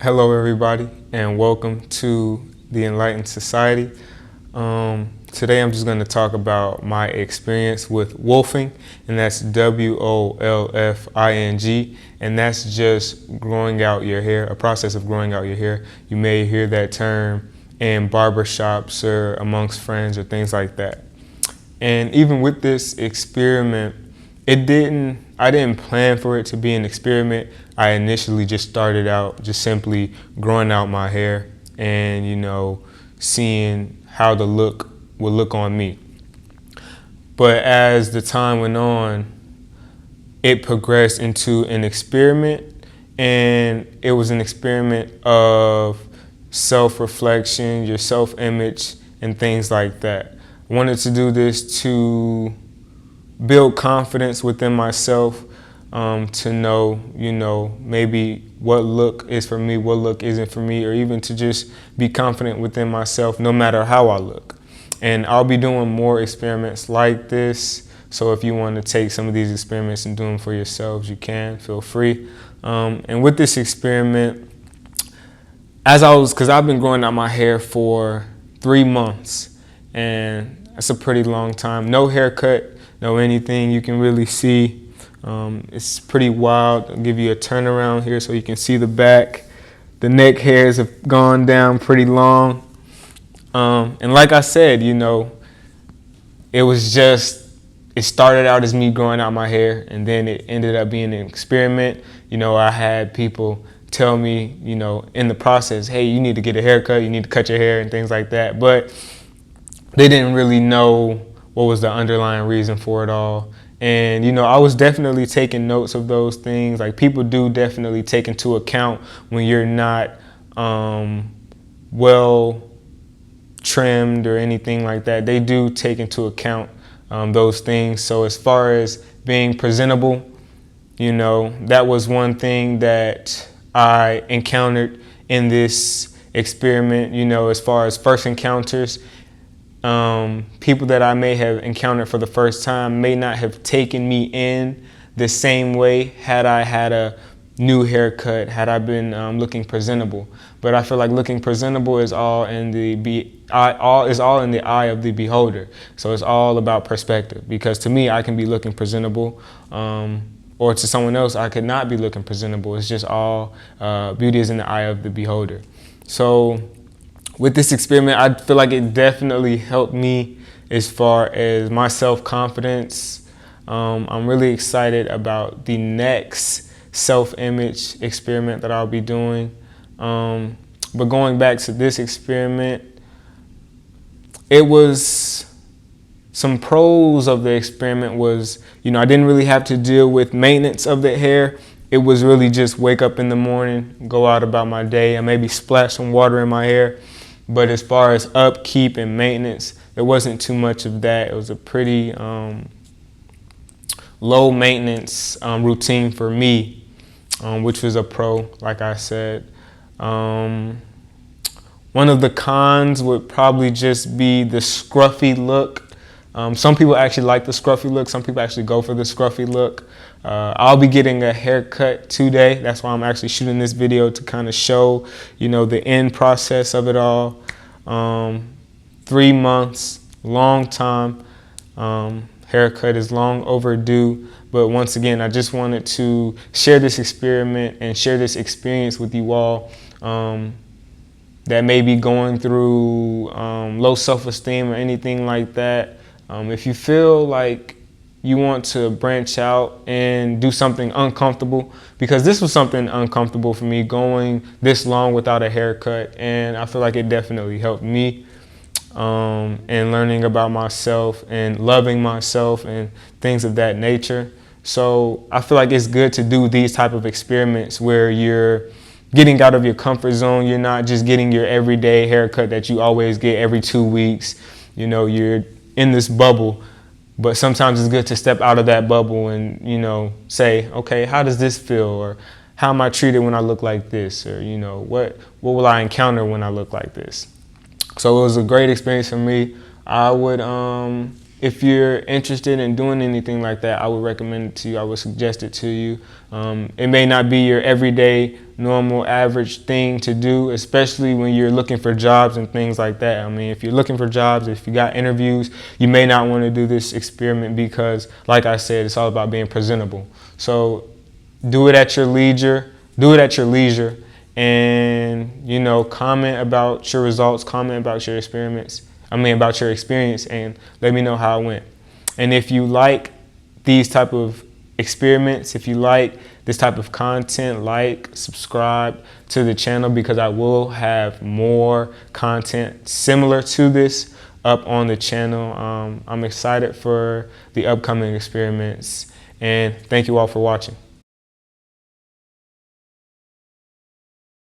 Hello, everybody, and welcome to the Enlightened Society. Today, I'm just going to talk about my experience with wolfing, and that's wolfing, and that's just growing out your hair, a process of growing out your hair. You may hear that term in barbershops or amongst friends or things like that. And even with this experiment, I didn't plan for it to be an experiment. I initially just started out just simply growing out my hair and, seeing how the look would look on me. But as the time went on, it progressed into an experiment, and it was an experiment of self-reflection, your self-image, and things like that. I wanted to do this to build confidence within myself, to know, maybe what look is for me, what look isn't for me, or even to just be confident within myself no matter how I look. And I'll be doing more experiments like this. So if you want to take some of these experiments and do them for yourselves, you can, feel free. And with this experiment, because I've been growing out my hair for 3 months, and that's a pretty long time. No haircut, no anything you can really see. It's pretty wild. I'll give you a turnaround here so you can see the back. The neck hairs have gone down pretty long. And like I said, it started out as me growing out my hair, and then it ended up being an experiment. I had people tell me, in the process, hey, you need to get a haircut, you need to cut your hair and things like that. But they didn't really know what was the underlying reason for it all. And, I was definitely taking notes of those things. Like, people do definitely take into account when you're not well trimmed or anything like that. They do take into account those things. So as far as being presentable, that was one thing that I encountered in this experiment, as far as first encounters. People that I may have encountered for the first time may not have taken me in the same way had I had a new haircut, had I been looking presentable. But I feel like looking presentable is all in the eye of the beholder. So it's all about perspective. Because to me, I can be looking presentable, or to someone else, I could not be looking presentable. It's just all beauty is in the eye of the beholder. So with this experiment, I feel like it definitely helped me as far as my self-confidence. I'm really excited about the next self-image experiment that I'll be doing. But going back to this experiment, it was some pros of the experiment was, I didn't really have to deal with maintenance of the hair. It was really just wake up in the morning, go out about my day, and maybe splash some water in my hair. But as far as upkeep and maintenance, there wasn't too much of that. It was a pretty low maintenance routine for me, which was a pro, like I said. One of the cons would probably just be the scruffy look. Some people actually like the scruffy look. Some people actually go for the scruffy look. I'll be getting a haircut today. That's why I'm actually shooting this video, to kind of show, the end process of it all. 3 months, long time. Haircut is long overdue. But once again, I just wanted to share this experiment and share this experience with you all that may be going through low self-esteem or anything like that. If you feel like you want to branch out and do something uncomfortable, because this was something uncomfortable for me, going this long without a haircut, and I feel like it definitely helped me in learning about myself and loving myself and things of that nature. So I feel like it's good to do these type of experiments where you're getting out of your comfort zone. You're not just getting your everyday haircut that you always get every 2 weeks. You're in this bubble. But sometimes it's good to step out of that bubble and, say, okay, how does this feel? Or how am I treated when I look like this? Or, what will I encounter when I look like this? So it was a great experience for me. I would if you're interested in doing anything like that, I would recommend it to you. I would suggest it to you. It may not be your everyday, normal, average thing to do, especially when you're looking for jobs and things like that. I mean, if you're looking for jobs, if you got interviews, you may not want to do this experiment because, like I said, it's all about being presentable. So do it at your leisure. Do it at your leisure, and comment about your results, comment about your experiments. About your experience, and let me know how it went. And if you like these type of experiments, if you like this type of content, subscribe to the channel, because I will have more content similar to this up on the channel. I'm excited for the upcoming experiments, and thank you all for watching.